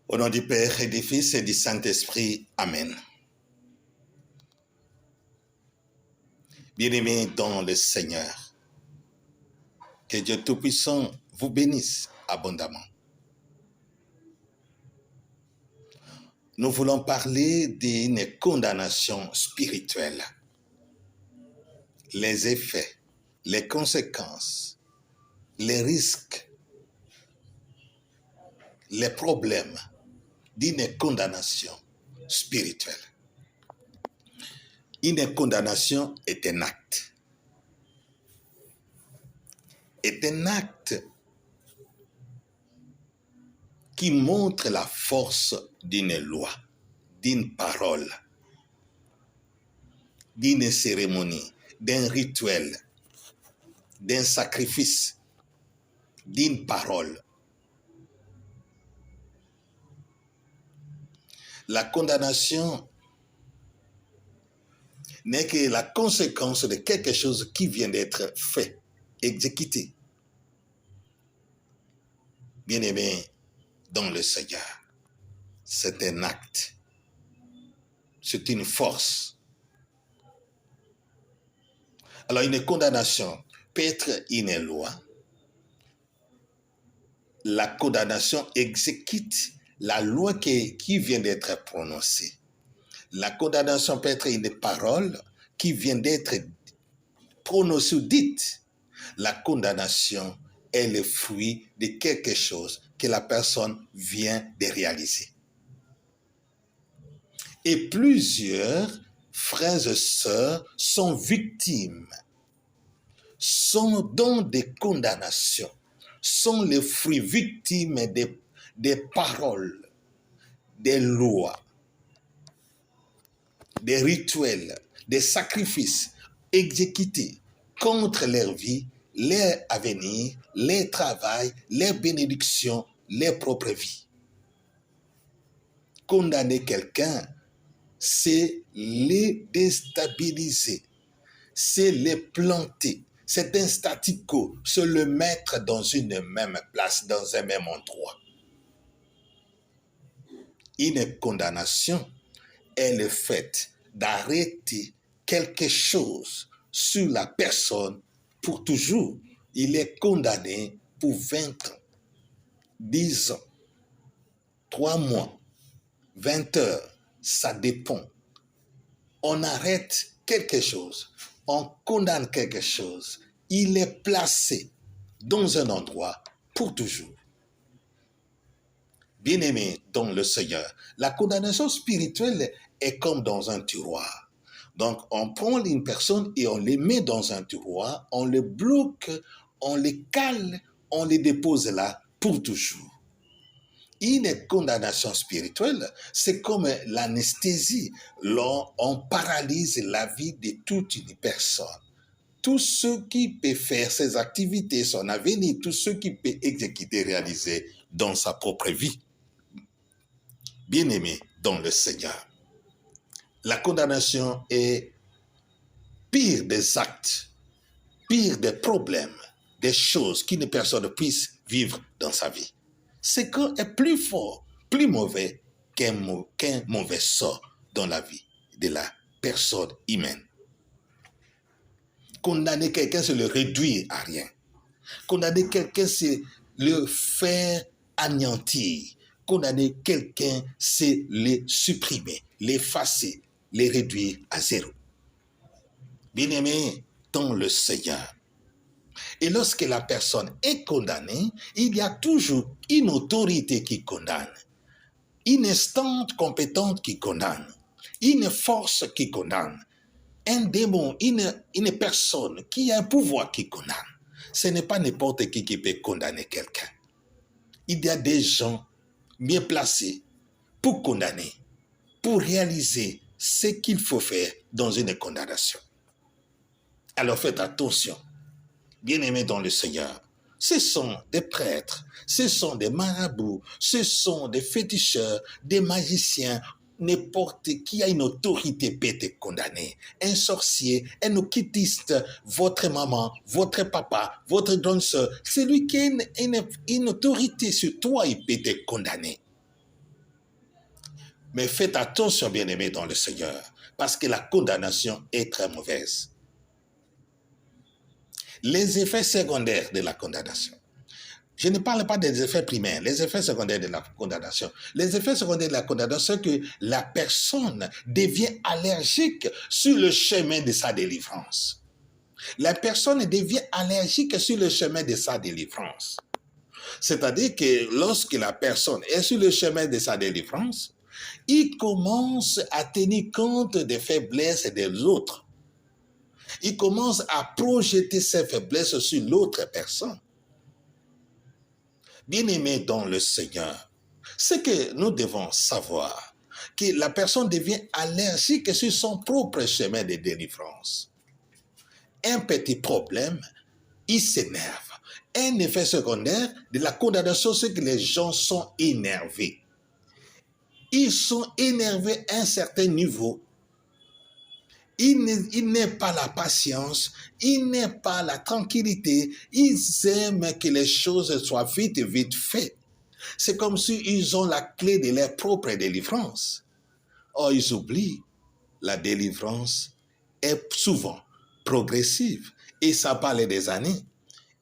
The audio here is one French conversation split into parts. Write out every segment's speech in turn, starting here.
Au nom du Père et du Fils et du Saint-Esprit. Amen. Bien-aimés dans le Seigneur, que Dieu Tout-Puissant vous bénisse abondamment. Nous voulons parler d'une condamnation spirituelle. Les effets, les conséquences, les risques, les problèmes d'une condamnation spirituelle. Une condamnation est un acte. Est un acte qui montre la force d'une loi, d'une parole, d'une cérémonie, d'un rituel, d'un sacrifice, d'une parole. La condamnation n'est que la conséquence de quelque chose qui vient d'être fait, exécuté. Bien-aimé dans le Seigneur, c'est un acte, c'est une force. Alors une condamnation peut être une loi. La condamnation exécute la loi qui vient d'être prononcée. La condamnation peut être une parole qui vient d'être prononcée ou dite. La condamnation est le fruit de quelque chose que la personne vient de réaliser. Et plusieurs frères et sœurs sont victimes, sont dans des condamnations, sont les fruits victimes des paroles, des lois, des rituels, des sacrifices exécutés contre leur vie, leur avenir, leur travail, leurs bénédictions, leur propre vie. Condamner quelqu'un, c'est les déstabiliser, c'est les planter, c'est un statu quo, c'est le mettre dans une même place, dans un même endroit. Une condamnation est le fait d'arrêter quelque chose sur la personne pour toujours. Il est condamné pour 20 ans, 10 ans, 3 mois, 20 heures, ça dépend. On arrête quelque chose, on condamne quelque chose, il est placé dans un endroit pour toujours. Bien-aimé dans le Seigneur, la condamnation spirituelle est comme dans un tiroir. Donc, on prend une personne et on les met dans un tiroir, on les bloque, on les cale, on les dépose là pour toujours. Une condamnation spirituelle, c'est comme l'anesthésie. On paralyse la vie de toute une personne. Tout ce qui peut faire ses activités, son avenir, tout ce qui peut exécuter, réaliser dans sa propre vie. Bien-aimé dans le Seigneur, la condamnation est pire des actes, pire des problèmes, des choses qu'une personne puisse vivre dans sa vie. C'est qu'on est plus fort, plus mauvais qu'un mauvais sort dans la vie de la personne humaine. Condamner quelqu'un, c'est le réduire à rien. Condamner quelqu'un, c'est le faire anéantir. Condamner quelqu'un, c'est le supprimer, l'effacer, les réduire à zéro. Bien-aimé dans le Seigneur. Et lorsque la personne est condamnée, il y a toujours une autorité qui condamne, une instance compétente qui condamne, une force qui condamne, un démon, une personne qui a un pouvoir qui condamne. Ce n'est pas n'importe qui peut condamner quelqu'un. Il y a des gens bien placés pour condamner, pour réaliser ce qu'il faut faire dans une condamnation. Alors faites attention, bien-aimés dans le Seigneur. Ce sont des prêtres, ce sont des marabouts, ce sont des féticheurs, des magiciens. N'importe qui a une autorité peut être condamné. Un sorcier, un occultiste, votre maman, votre papa, votre grande sœur, celui qui a une autorité sur toi, il peut être condamné. Mais faites attention, bien-aimés dans le Seigneur, parce que la condamnation est très mauvaise. Les effets secondaires de la condamnation. Je ne parle pas des effets primaires, les effets secondaires de la condamnation. Les effets secondaires de la condamnation, c'est que la personne devient allergique sur le chemin de sa délivrance. La personne devient allergique sur le chemin de sa délivrance. C'est-à-dire que lorsque la personne est sur le chemin de sa délivrance, il commence à tenir compte des faiblesses des autres. Il commence à projeter ses faiblesses sur l'autre personne. Bien-aimé dans le Seigneur, c'est que nous devons savoir que la personne devient allergique sur son propre chemin de délivrance. Un petit problème, il s'énerve. Un effet secondaire de la condamnation, c'est que les gens sont énervés. Ils sont énervés à un certain niveau. Ils n'aiment pas la patience, ils n'aiment pas la tranquillité, ils aiment que les choses soient vite faites. C'est comme s'ils ont la clé de leur propre délivrance. Or, ils oublient, la délivrance est souvent progressive et ça parle des années.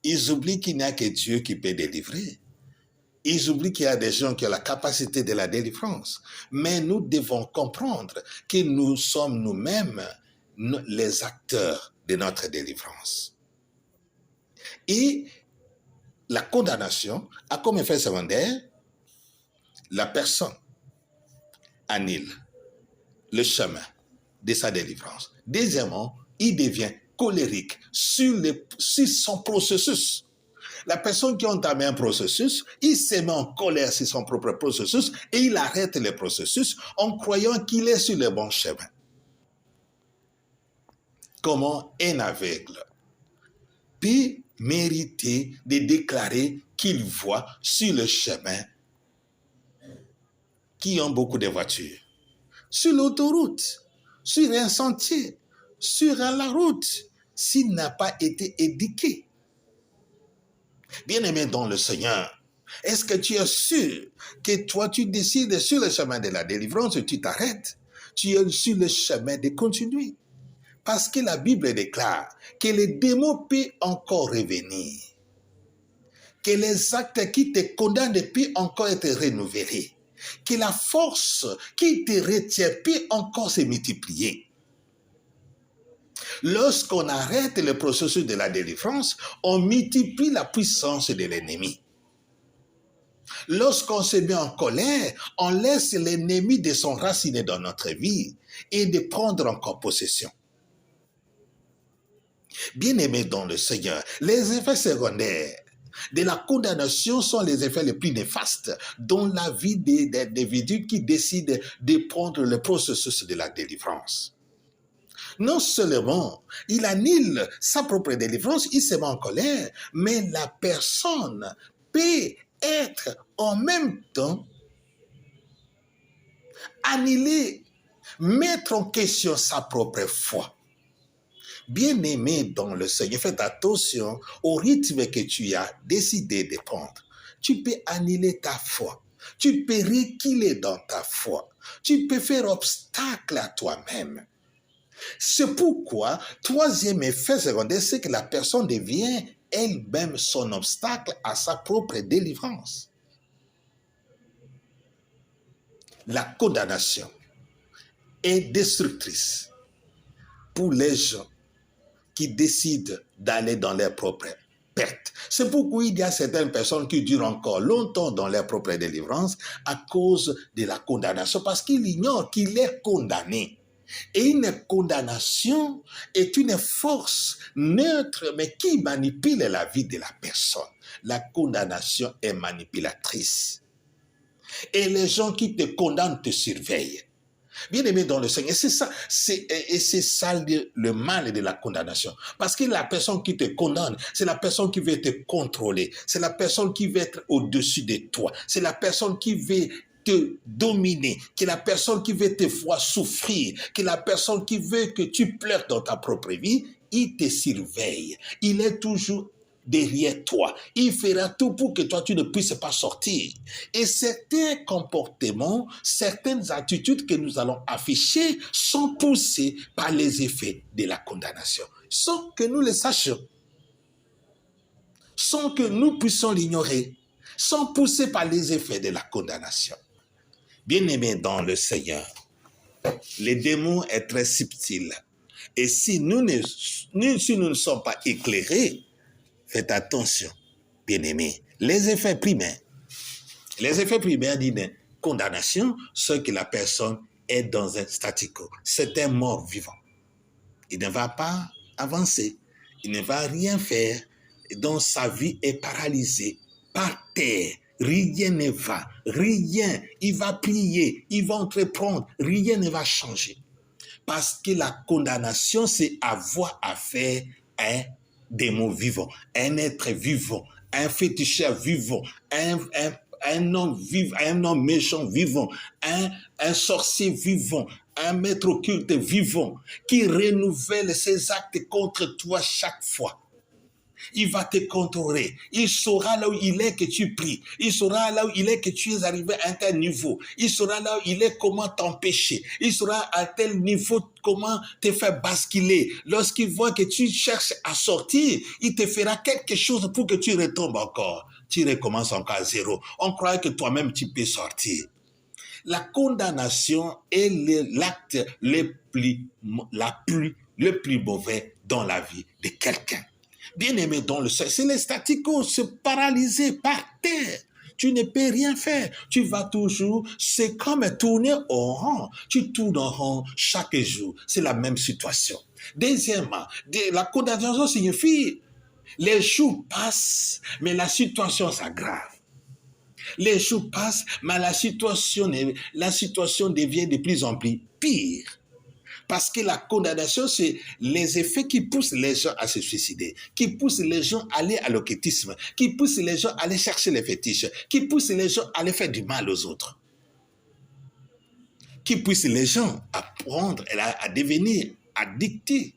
Ils oublient qu'il n'y a que Dieu qui peut délivrer. Ils oublient qu'il y a des gens qui ont la capacité de la délivrance. Mais nous devons comprendre que nous sommes nous-mêmes les acteurs de notre délivrance. Et la condamnation a comme effet secondaire, la personne annule le chemin de sa délivrance. Deuxièmement, il devient colérique sur son processus. La personne qui a entamé un processus, il se met en colère sur son propre processus et il arrête le processus en croyant qu'il est sur le bon chemin. Comment un aveugle peut mériter de déclarer qu'il voit sur le chemin qui ont beaucoup de voitures, sur l'autoroute, sur un sentier, sur la route, s'il n'a pas été éduqué. Bien-aimé dans le Seigneur, est-ce que tu es sûr que toi tu décides sur le chemin de la délivrance et tu t'arrêtes? Tu es sur le chemin de continuer. Parce que la Bible déclare que les démons peuvent encore revenir, que les actes qui te condamnent peuvent encore être renouvelés, que la force qui te retient peut encore se multiplier. Lorsqu'on arrête le processus de la délivrance, on multiplie la puissance de l'ennemi. Lorsqu'on se met en colère, on laisse l'ennemi de s'enraciner dans notre vie et de prendre encore possession. Bien-aimés dans le Seigneur, les effets secondaires de la condamnation sont les effets les plus néfastes dans la vie des individus qui décident de prendre le processus de la délivrance. Non seulement il annule sa propre délivrance, il se met en colère, mais la personne peut être en même temps annulée, mettre en question sa propre foi. Bien-aimé dans le Seigneur, faites attention au rythme que tu as décidé de prendre. Tu peux annuler ta foi. Tu peux reculer dans ta foi. Tu peux faire obstacle à toi-même. C'est pourquoi, troisième effet secondaire, c'est que la personne devient elle-même son obstacle à sa propre délivrance. La condamnation est destructrice pour les gens qui décident d'aller dans leur propre perte. C'est pourquoi il y a certaines personnes qui durent encore longtemps dans leur propre délivrance à cause de la condamnation, parce qu'ils ignorent qu'il est condamné. Et une condamnation est une force neutre, mais qui manipule la vie de la personne. La condamnation est manipulatrice. Et les gens qui te condamnent te surveillent. Bien-aimé dans le Seigneur, c'est ça, c'est ça le mal de la condamnation. Parce que la personne qui te condamne, c'est la personne qui veut te contrôler, c'est la personne qui veut être au-dessus de toi, c'est la personne qui veut te dominer, qui est la personne qui veut te voir souffrir, qui est la personne qui veut que tu pleures dans ta propre vie. Il te surveille. Il est toujours derrière toi. Il fera tout pour que toi, tu ne puisses pas sortir. Et certains comportements, certaines attitudes que nous allons afficher sont poussés par les effets de la condamnation, sans que nous le sachions, sans que nous puissions l'ignorer, sont poussés par les effets de la condamnation. Bien-aimés dans le Seigneur, le démon est très subtil. Et si nous ne sommes pas éclairés, faites attention, bien-aimés. Les effets primaires d'une condamnation, c'est que la personne est dans un statico. C'est un mort vivant. Il ne va pas avancer. Il ne va rien faire. Donc sa vie est paralysée, par terre. Rien ne va, rien. Il va plier, il va entreprendre, rien ne va changer. Parce que la condamnation, c'est avoir affaire à un démon vivant, un être vivant, un féticheur vivant, un homme méchant vivant, un sorcier vivant, un maître occulte vivant, qui renouvelle ses actes contre toi chaque fois. Il va te contrôler. Il saura là où il est que tu pries. Il saura là où il est que tu es arrivé à un tel niveau. Il saura là où il est comment t'empêcher. Il saura à tel niveau comment te faire basculer. Lorsqu'il voit que tu cherches à sortir, il te fera quelque chose pour que tu retombes encore. Tu recommences encore à zéro. On croit que toi-même tu peux sortir. La condamnation est l'acte le plus mauvais dans la vie de quelqu'un. Bien-aimé dans le Seigneur, c'est les staticos, se paralyser par terre. Tu ne peux rien faire. Tu vas toujours, c'est comme tourner en rond. Tu tournes en rond chaque jour. C'est la même situation. Deuxièmement, la condamnation signifie les jours passent, mais la situation s'aggrave. Les jours passent, mais la situation devient de plus en plus pire. Parce que la condamnation, c'est les effets qui poussent les gens à se suicider, qui poussent les gens à aller à l'occultisme, qui poussent les gens à aller chercher les fétiches, qui poussent les gens à aller faire du mal aux autres, qui poussent les gens à prendre, à devenir addictés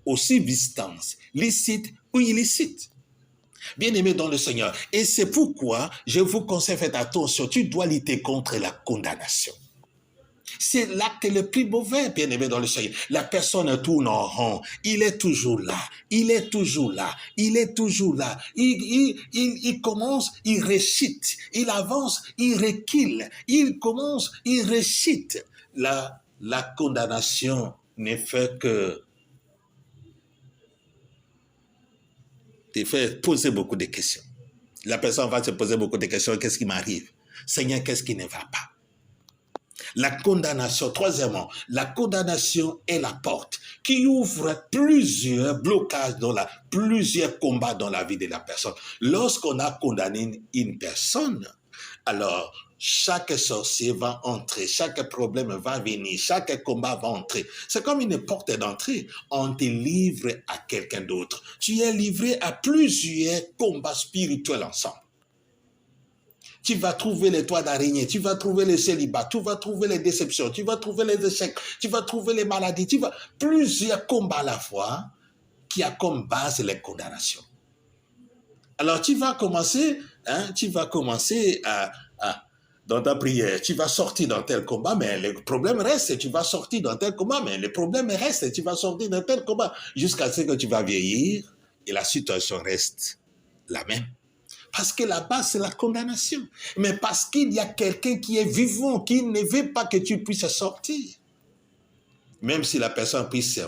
aux substances licites ou illicites. Bien-aimés dans le Seigneur. Et c'est pourquoi je vous conseille, faites attention, tu dois lutter contre la condamnation. C'est l'acte le plus mauvais, bien-aimé dans le Seigneur. La personne tourne en rond. Il est toujours là. Il est toujours là. Il est toujours là. Il commence, il récite. Il avance, il recule. Il commence, il récite. La condamnation ne fait que te faire poser beaucoup de questions. La personne va se poser beaucoup de questions. Qu'est-ce qui m'arrive? Seigneur, qu'est-ce qui ne va pas? La condamnation, troisièmement, la condamnation est la porte qui ouvre plusieurs blocages, plusieurs combats dans la vie de la personne. Lorsqu'on a condamné une personne, alors chaque sorcier va entrer, chaque problème va venir, chaque combat va entrer. C'est comme une porte d'entrée. On te livre à quelqu'un d'autre. Tu es livré à plusieurs combats spirituels ensemble. Tu vas trouver les toits d'araignée, tu vas trouver les célibats, tu vas trouver les déceptions, tu vas trouver les échecs, tu vas trouver les maladies, plusieurs combats à la fois qui a comme base les condamnations. Alors tu vas commencer dans ta prière, tu vas sortir dans tel combat, mais le problème reste, tu vas sortir dans tel combat, mais le problème reste, tu vas sortir dans tel combat, jusqu'à ce que tu vas vieillir et la situation reste la même. Parce que là-bas, c'est la condamnation. Mais parce qu'il y a quelqu'un qui est vivant, qui ne veut pas que tu puisses sortir. Même si la personne puisse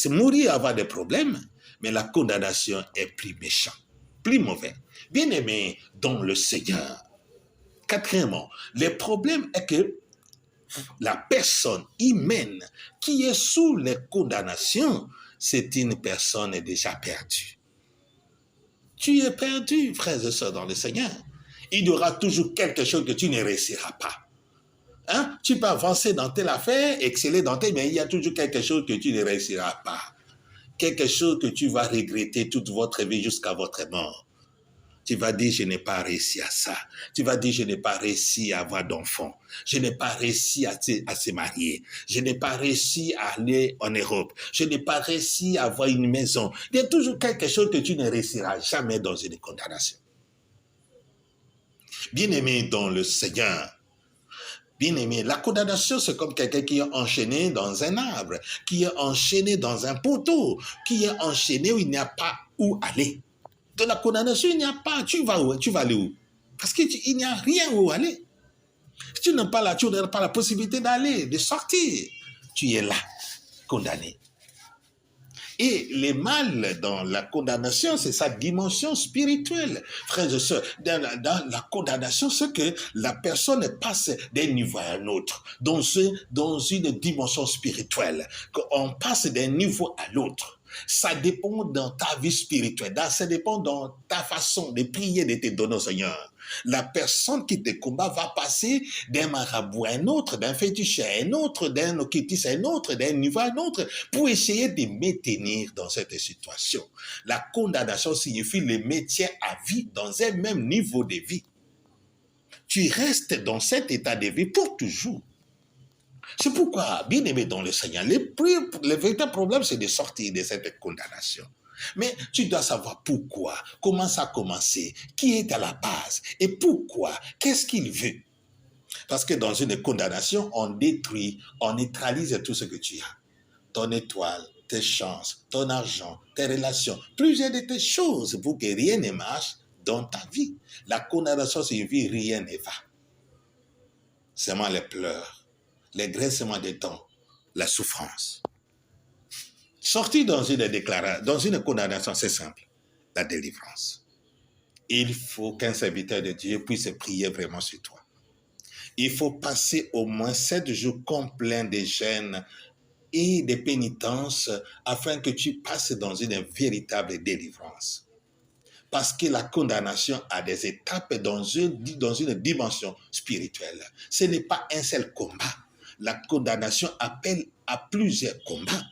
mourir, avoir des problèmes, mais la condamnation est plus méchante, plus mauvaise. Bien-aimé dans le Seigneur. Quatrièmement, le problème est que la personne humaine qui est sous les condamnations, c'est une personne déjà perdue. Tu es perdu, frères et sœurs dans le Seigneur. Il y aura toujours quelque chose que tu ne réussiras pas. Hein? Tu peux avancer dans telle affaire, exceller dans telle, mais il y a toujours quelque chose que tu ne réussiras pas. Quelque chose que tu vas regretter toute votre vie jusqu'à votre mort. Tu vas dire, je n'ai pas réussi à ça. Tu vas dire, je n'ai pas réussi à avoir d'enfants. Je n'ai pas réussi à se marier. Je n'ai pas réussi à aller en Europe. Je n'ai pas réussi à avoir une maison. Il y a toujours quelque chose que tu ne réussiras jamais dans une condamnation. Bien-aimé dans le Seigneur, bien-aimé, la condamnation, c'est comme quelqu'un qui est enchaîné dans un arbre, qui est enchaîné dans un poteau, qui est enchaîné où il n'y a pas où aller. De la condamnation, il n'y a pas. Tu vas où? Tu vas aller où? Parce qu'il n'y a rien où aller. Tu n'as pas la possibilité d'aller, de sortir. Tu es là, condamné. Et le mal dans la condamnation, c'est sa dimension spirituelle. Frères et sœurs, dans la condamnation, c'est que la personne passe d'un niveau à un autre, dans une dimension spirituelle. On passe d'un niveau à l'autre. Ça dépend dans ta vie spirituelle, ça dépend dans ta façon de prier, de te donner au Seigneur. La personne qui te combat va passer d'un marabout à un autre, d'un fétiche à un autre, d'un occultiste à un autre, d'un niveau à un autre, pour essayer de maintenir dans cette situation. La condamnation signifie le maintien à vie dans un même niveau de vie. Tu restes dans cet état de vie pour toujours. C'est pourquoi, bien aimé dans le Seigneur, le véritable problème, c'est de sortir de cette condamnation. Mais tu dois savoir pourquoi, comment ça a commencé, qui est à la base et pourquoi, qu'est-ce qu'il veut. Parce que dans une condamnation, on détruit, on neutralise tout ce que tu as. Ton étoile, tes chances, ton argent, tes relations, plusieurs de tes choses pour que rien ne marche dans ta vie. La condamnation signifie rien ne va. Seulement les pleurs, les graissements des dents, la souffrance. Sortir dans une condamnation, c'est simple, la délivrance. Il faut qu'un serviteur de Dieu puisse prier vraiment sur toi. Il faut passer au moins 7 jours complets de jeûne et de pénitence afin que tu passes dans une véritable délivrance. Parce que la condamnation a des étapes dans une dimension spirituelle. Ce n'est pas un seul combat. La condamnation appelle à plusieurs combats.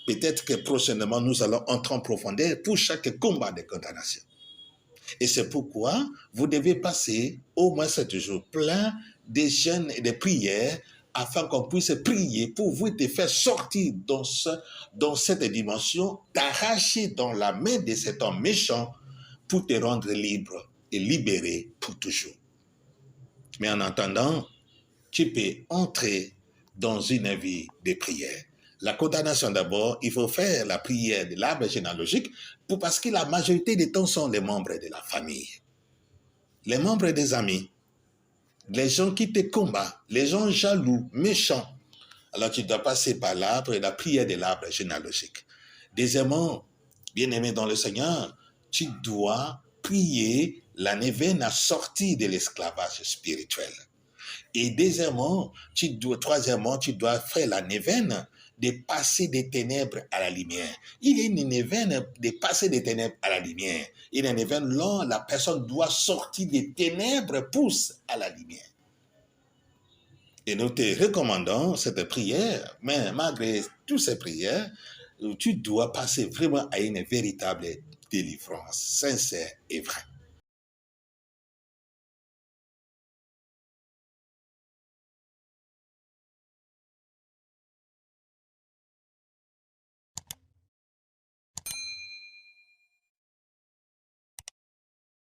Peut-être que prochainement, nous allons entrer en profondeur pour chaque combat de condamnation. Et c'est pourquoi vous devez passer au moins 7 jours pleins de jeûnes et de prières afin qu'on puisse prier pour vous te faire sortir dans cette dimension, t'arracher dans la main de cet homme méchant pour te rendre libre et libéré pour toujours. Mais en attendant, tu peux entrer dans une vie de prière. La condamnation d'abord, il faut faire la prière de l'arbre généalogique parce que la majorité des temps sont les membres de la famille, les membres des amis, les gens qui te combattent, les gens jaloux, méchants. Alors tu dois passer par l'arbre et la prière de l'arbre généalogique. Deuxièmement, bien-aimé dans le Seigneur, tu dois prier la neuvaine à sortir de l'esclavage spirituel. Et troisièmement, tu dois faire la neuvaine de passer des ténèbres à la lumière. Il y a une neuvaine de passer des ténèbres à la lumière. Il y a une neuvaine là, la personne doit sortir des ténèbres, pousse à la lumière. Et nous te recommandons cette prière, mais malgré toutes ces prières, tu dois passer vraiment à une véritable délivrance, sincère et vraie.